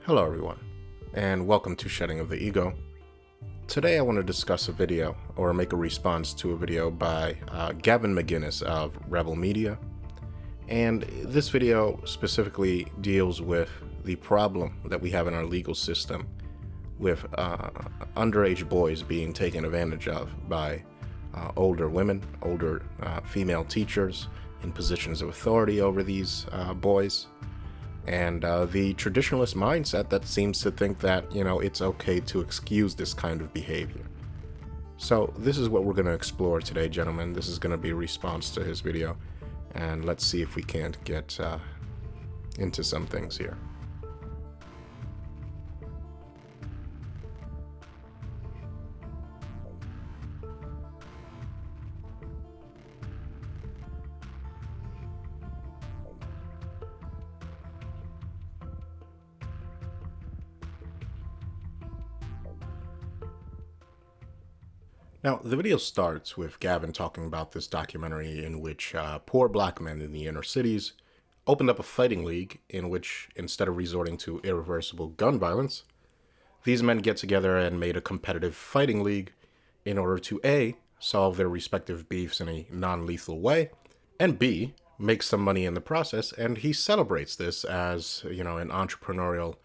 Hello everyone, and welcome to Shedding of the Ego. Today I want to discuss a video, or make a response to a video by Gavin McInnes of Rebel Media. And this video specifically deals with the problem that we have in our legal system with underage boys being taken advantage of by older women, older female teachers in positions of authority over these boys. And the traditionalist mindset that seems to think that, it's okay to excuse this kind of behavior. So this is what we're going to explore today, gentlemen. This is going to be a response to his video, and let's see if we can't get into some things here. Now, the video starts with Gavin talking about this documentary in which poor black men in the inner cities opened up a fighting league in which, instead of resorting to irreversible gun violence, these men get together and made a competitive fighting league in order to A, solve their respective beefs in a non-lethal way, and B, make some money in the process. And he celebrates this as, an entrepreneurial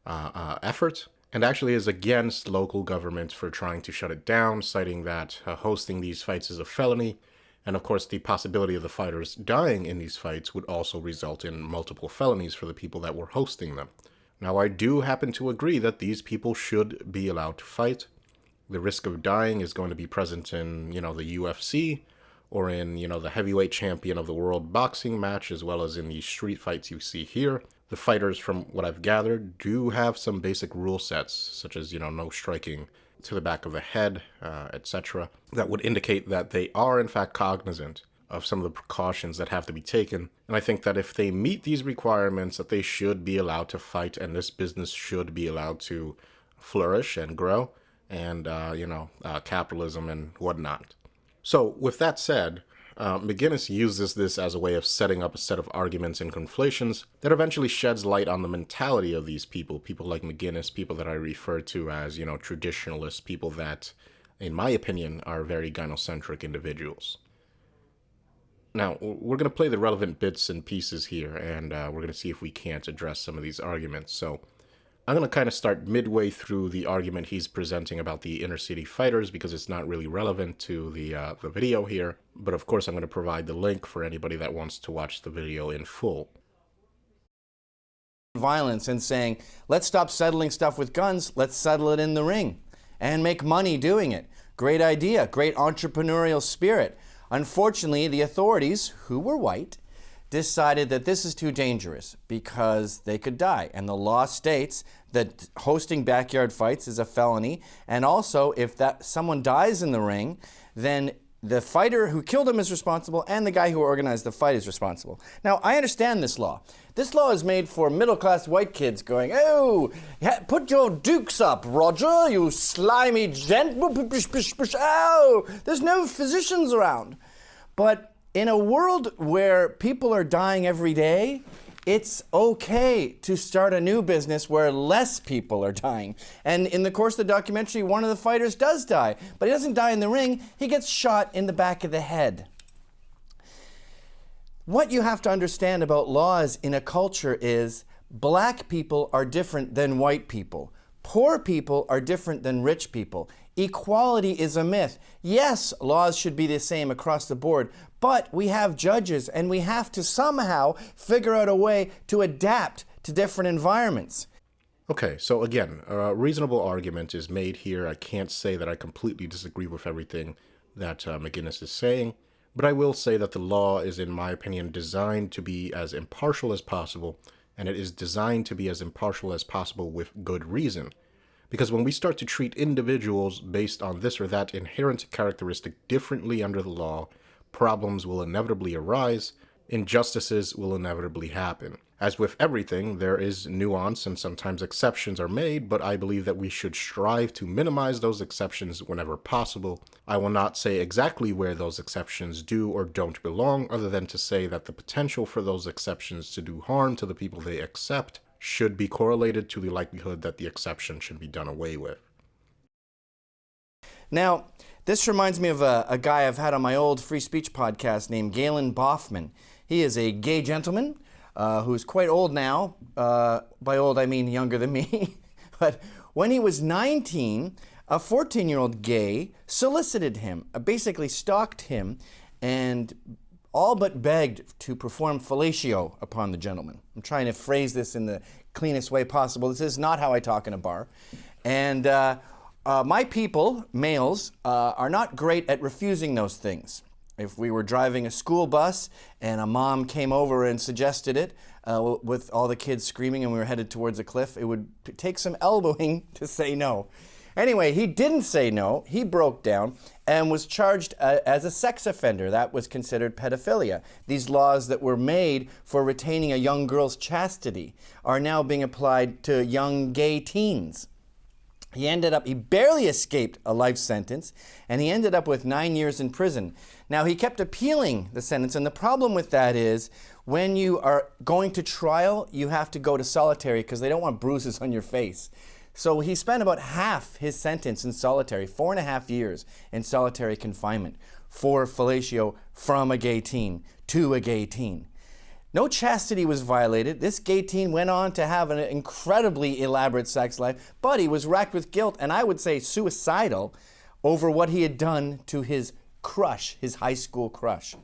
effort, and actually is against local government for trying to shut it down, citing that hosting these fights is a felony, and of course the possibility of the fighters dying in these fights would also result in multiple felonies for the people that were hosting them. Now, I do happen to agree that these people should be allowed to fight. The risk of dying is going to be present in, the UFC, or in, the heavyweight champion of the world boxing match, as well as in the street fights you see here. The fighters, from what I've gathered, do have some basic rule sets, such as, no striking to the back of the head, etc., that would indicate that they are, in fact, cognizant of some of the precautions that have to be taken. And I think that if they meet these requirements, that they should be allowed to fight, and this business should be allowed to flourish and grow, and, capitalism and whatnot. So, with that said, McInnes uses this as a way of setting up a set of arguments and conflations that eventually sheds light on the mentality of these people like McInnes, people that I refer to as, traditionalists, people that, in my opinion, are very gynocentric individuals. Now, we're going to play the relevant bits and pieces here, and we're going to see if we can't address some of these arguments. So, I'm going to kind of start midway through the argument he's presenting about the inner city fighters, because it's not really relevant to the video here. But of course, I'm going to provide the link for anybody that wants to watch the video in full. Violence and saying, let's stop settling stuff with guns, let's settle it in the ring and make money doing it. Great idea, great entrepreneurial spirit. Unfortunately, the authorities, who were white, decided that this is too dangerous because they could die. And the law states that hosting backyard fights is a felony. And also, if someone dies in the ring, then the fighter who killed him is responsible, and the guy who organized the fight is responsible. Now, I understand this law. This law is made for middle-class white kids going, oh, put your dukes up, Roger, you slimy gent. Oh, there's no physicians around. But in a world where people are dying every day, it's okay to start a new business where less people are dying. And in the course of the documentary, one of the fighters does die, but he doesn't die in the ring, he gets shot in the back of the head. What you have to understand about laws in a culture is black people are different than white people. Poor people are different than rich people. Equality is a myth. Yes, laws should be the same across the board, but we have judges, and we have to somehow figure out a way to adapt to different environments. Okay, so again, a reasonable argument is made here. I can't say that I completely disagree with everything that McInnes is saying, but I will say that the law is, in my opinion, designed to be as impartial as possible, and it is designed to be as impartial as possible with good reason. Because when we start to treat individuals based on this or that inherent characteristic differently under the law, problems will inevitably arise, injustices will inevitably happen. As with everything, there is nuance and sometimes exceptions are made, but I believe that we should strive to minimize those exceptions whenever possible. I will not say exactly where those exceptions do or don't belong, other than to say that the potential for those exceptions to do harm to the people they accept should be correlated to the likelihood that the exception should be done away with. Now, this reminds me of a guy I've had on my old free speech podcast named Galen Boffman. He is a gay gentleman who's quite old now. By old, I mean younger than me. But when he was 19, a 14-year-old gay solicited him, basically stalked him, and all but begged to perform fellatio upon the gentleman. I'm trying to phrase this in the cleanest way possible. This is not how I talk in a bar. And my people, males, are not great at refusing those things. If we were driving a school bus and a mom came over and suggested it with all the kids screaming and we were headed towards a cliff, it would take some elbowing to say no. Anyway, he didn't say no. He broke down and was charged as a sex offender. That was considered pedophilia. These laws that were made for retaining a young girl's chastity are now being applied to young gay teens. He barely escaped a life sentence, and he ended up with 9 years in prison. Now, he kept appealing the sentence, and the problem with that is when you are going to trial, you have to go to solitary because they don't want bruises on your face. So he spent about half his sentence in solitary, 4.5 years in solitary confinement for fellatio from a gay teen to a gay teen. No chastity was violated. This gay teen went on to have an incredibly elaborate sex life, but he was racked with guilt, and I would say suicidal, over what he had done to his crush, his high school crush.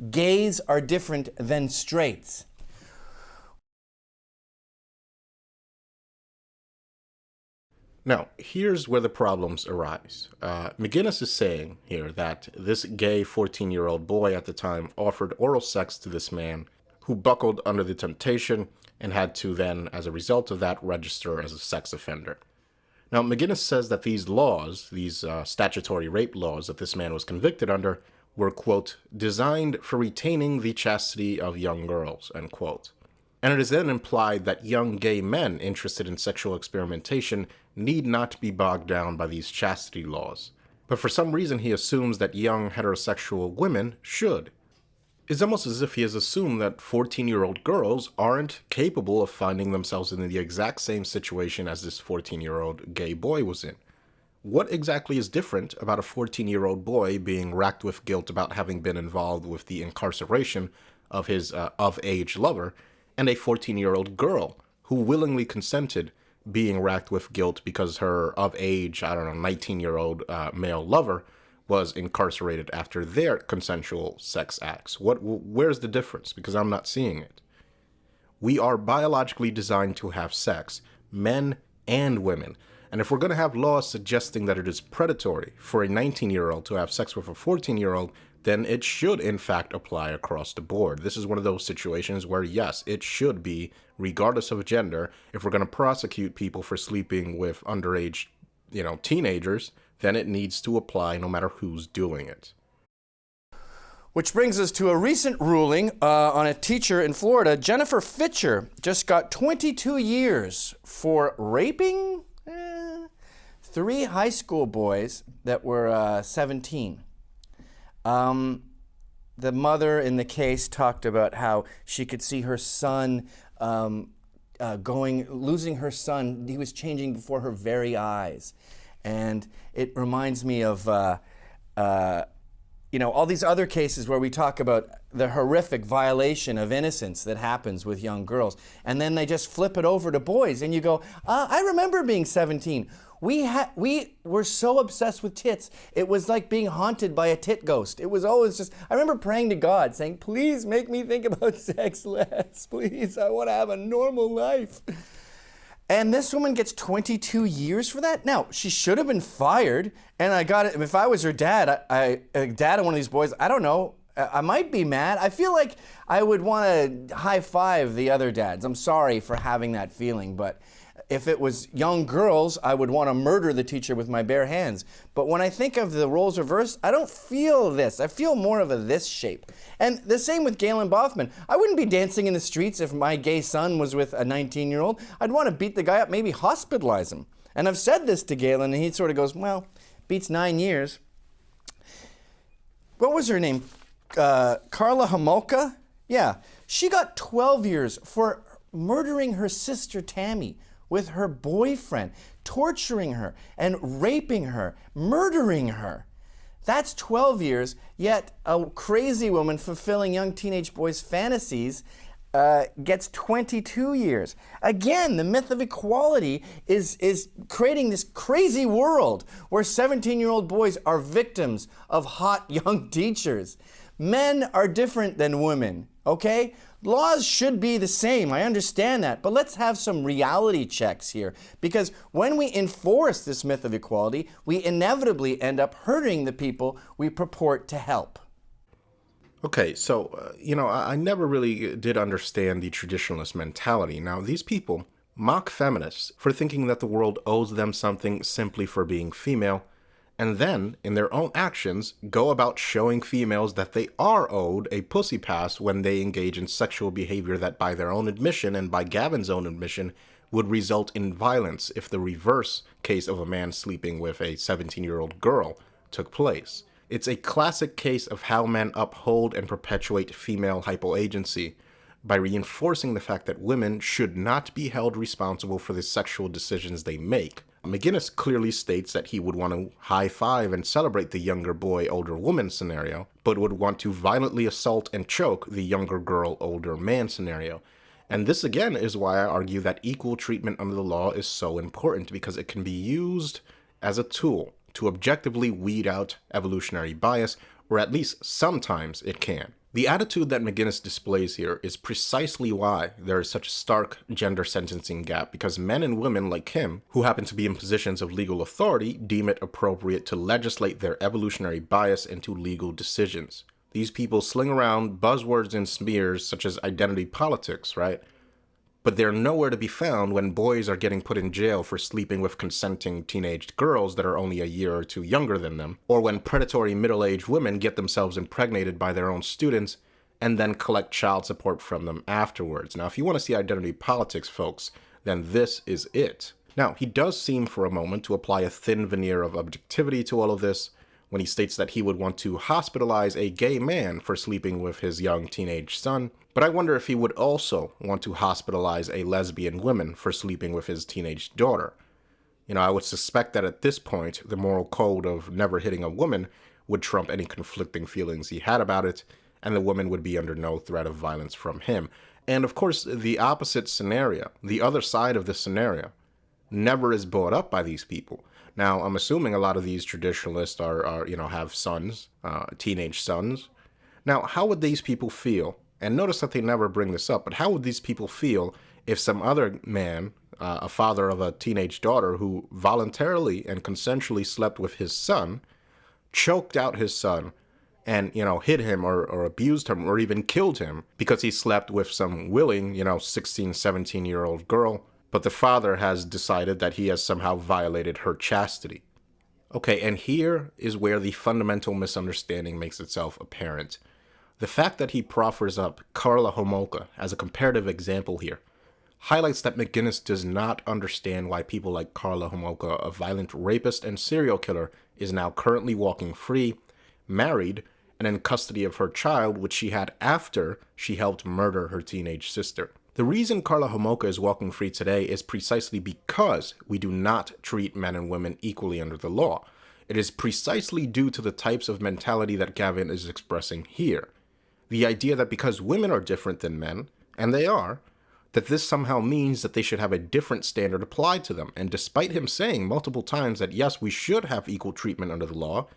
Gays are different than straights. Now, here's where the problems arise. McInnes is saying here that this gay 14-year-old boy at the time offered oral sex to this man who buckled under the temptation and had to then, as a result of that, register as a sex offender. Now, McInnes says that these laws, these statutory rape laws that this man was convicted under, were, quote, designed for retaining the chastity of young girls, end quote. And it is then implied that young gay men interested in sexual experimentation need not be bogged down by these chastity laws. But for some reason, he assumes that young heterosexual women should. It's almost as if he has assumed that 14-year-old girls aren't capable of finding themselves in the exact same situation as this 14-year-old gay boy was in. What exactly is different about a 14-year-old boy being racked with guilt about having been involved with the incarceration of his of-age lover, and a 14-year-old girl who willingly consented being racked with guilt because her of-age, 19-year-old male lover was incarcerated after their consensual sex acts? Where's the difference? Because I'm not seeing it. We are biologically designed to have sex, men and women. And if we're going to have laws suggesting that it is predatory for a 19-year-old to have sex with a 14-year-old, then it should, in fact, apply across the board. This is one of those situations where, yes, it should be, regardless of gender. If we're going to prosecute people for sleeping with underage, teenagers, then it needs to apply no matter who's doing it. Which brings us to a recent ruling on a teacher in Florida. Jennifer Fitcher just got 22 years for raping 3 high school boys that were 17. The mother in the case talked about how she could see her son losing her son. He was changing before her very eyes. And it reminds me of, all these other cases where we talk about the horrific violation of innocence that happens with young girls. And then they just flip it over to boys. And you go, I remember being 17. We were so obsessed with tits. It was like being haunted by a tit ghost. It was always just, I remember praying to God saying, please make me think about sex less. Please, I want to have a normal life. And this woman gets 22 years for that? Now, she should have been fired, and I got it. If I was her dad, dad of one of these boys, I don't know, I might be mad. I feel like I would want to high five the other dads. I'm sorry for having that feeling, but if it was young girls, I would want to murder the teacher with my bare hands. But when I think of the roles reversed, I don't feel this. I feel more of a this shape. And the same with Galen Boffman. I wouldn't be dancing in the streets if my gay son was with a 19-year-old. I'd want to beat the guy up, maybe hospitalize him. And I've said this to Galen, and he sort of goes, well, beats 9 years. What was her name? Carla Homolka? Yeah. She got 12 years for murdering her sister Tammy with her boyfriend, torturing her and raping her, murdering her. That's 12 years, yet a crazy woman fulfilling young teenage boys' fantasies gets 22 years. Again, the myth of equality is creating this crazy world where 17-year-old boys are victims of hot young teachers. Men are different than women, okay? Laws should be the same, I understand that, but let's have some reality checks here, because when we enforce this myth of equality, we inevitably end up hurting the people we purport to help. Okay, so, I never really did understand the traditionalist mentality. Now, these people mock feminists for thinking that the world owes them something simply for being female, and then, in their own actions, go about showing females that they are owed a pussy pass when they engage in sexual behavior that, by their own admission and by Gavin's own admission, would result in violence if the reverse case of a man sleeping with a 17-year-old girl took place. It's a classic case of how men uphold and perpetuate female hypoagency by reinforcing the fact that women should not be held responsible for the sexual decisions they make. McInnes clearly states that he would want to high-five and celebrate the younger boy, older woman scenario, but would want to violently assault and choke the younger girl, older man scenario. And this again is why I argue that equal treatment under the law is so important, because it can be used as a tool to objectively weed out evolutionary bias, or at least sometimes it can. The attitude that McInnes displays here is precisely why there is such a stark gender sentencing gap, because men and women like him, who happen to be in positions of legal authority, deem it appropriate to legislate their evolutionary bias into legal decisions. These people sling around buzzwords and smears such as identity politics, right? But they're nowhere to be found when boys are getting put in jail for sleeping with consenting teenage girls that are only a year or two younger than them, or when predatory middle-aged women get themselves impregnated by their own students and then collect child support from them afterwards. Now, if you want to see identity politics, folks, then this is it. Now, he does seem for a moment to apply a thin veneer of objectivity to all of this when he states that he would want to hospitalize a gay man for sleeping with his young teenage son, but I wonder if he would also want to hospitalize a lesbian woman for sleeping with his teenage daughter. I would suspect that at this point, the moral code of never hitting a woman would trump any conflicting feelings he had about it, and the woman would be under no threat of violence from him. And of course, the opposite scenario, the other side of this scenario, never is brought up by these people. Now, I'm assuming a lot of these traditionalists are have sons, teenage sons. Now, how would these people feel? And notice that they never bring this up, but how would these people feel if some other man, a father of a teenage daughter who voluntarily and consensually slept with his son, choked out his son and, hit him or abused him or even killed him because he slept with some willing, 16, 17-year-old girl, but the father has decided that he has somehow violated her chastity? Okay, and here is where the fundamental misunderstanding makes itself apparent. The fact that he proffers up Carla Homolka as a comparative example here highlights that McInnes does not understand why people like Carla Homolka, a violent rapist and serial killer, is now currently walking free, married, and in custody of her child, which she had after she helped murder her teenage sister. The reason Carla Homolka is walking free today is precisely because we do not treat men and women equally under the law. It is precisely due to the types of mentality that Gavin is expressing here. The idea that because women are different than men, and they are, that this somehow means that they should have a different standard applied to them. And despite him saying multiple times that yes, we should have equal treatment under the law,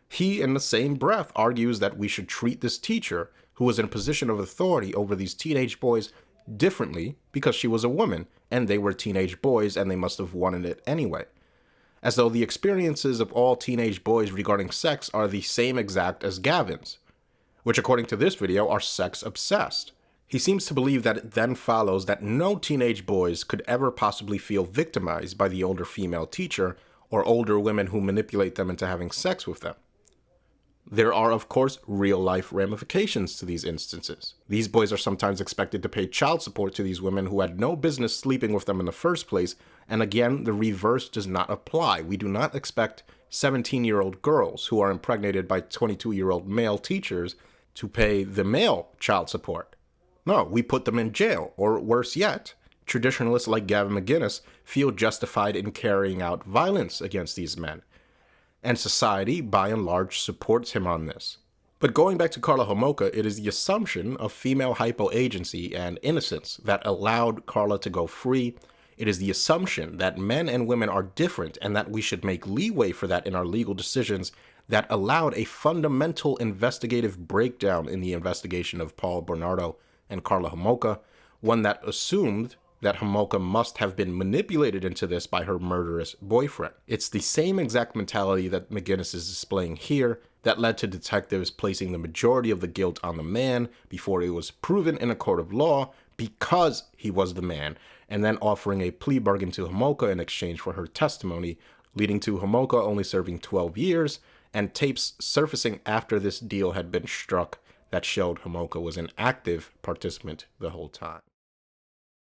he in the same breath argues that we should treat this teacher, who was in a position of authority over these teenage boys, differently because she was a woman and they were teenage boys and they must have wanted it anyway. As though the experiences of all teenage boys regarding sex are the same exact as Gavin's, which according to this video are sex obsessed. He seems to believe that it then follows that no teenage boys could ever possibly feel victimized by the older female teacher or older women who manipulate them into having sex with them. There are, of course, real-life ramifications to these instances. These boys are sometimes expected to pay child support to these women who had no business sleeping with them in the first place, and again, the reverse does not apply. We do not expect 17-year-old girls who are impregnated by 22-year-old male teachers to pay the male child support. No, we put them in jail, or worse yet, traditionalists like Gavin McInnes feel justified in carrying out violence against these men. And society, by and large, supports him on this. But going back to Carla Homolka, it is the assumption of female hypoagency and innocence that allowed Carla to go free. It is the assumption that men and women are different and that we should make leeway for that in our legal decisions that allowed a fundamental investigative breakdown in the investigation of Paul Bernardo and Carla Homolka, one that assumed that Homolka must have been manipulated into this by her murderous boyfriend. It's the same exact mentality that McInnes is displaying here that led to detectives placing the majority of the guilt on the man before it was proven in a court of law because he was the man, and then offering a plea bargain to Homolka in exchange for her testimony, leading to Homolka only serving 12 years, and tapes surfacing after this deal had been struck that showed Homolka was an active participant the whole time.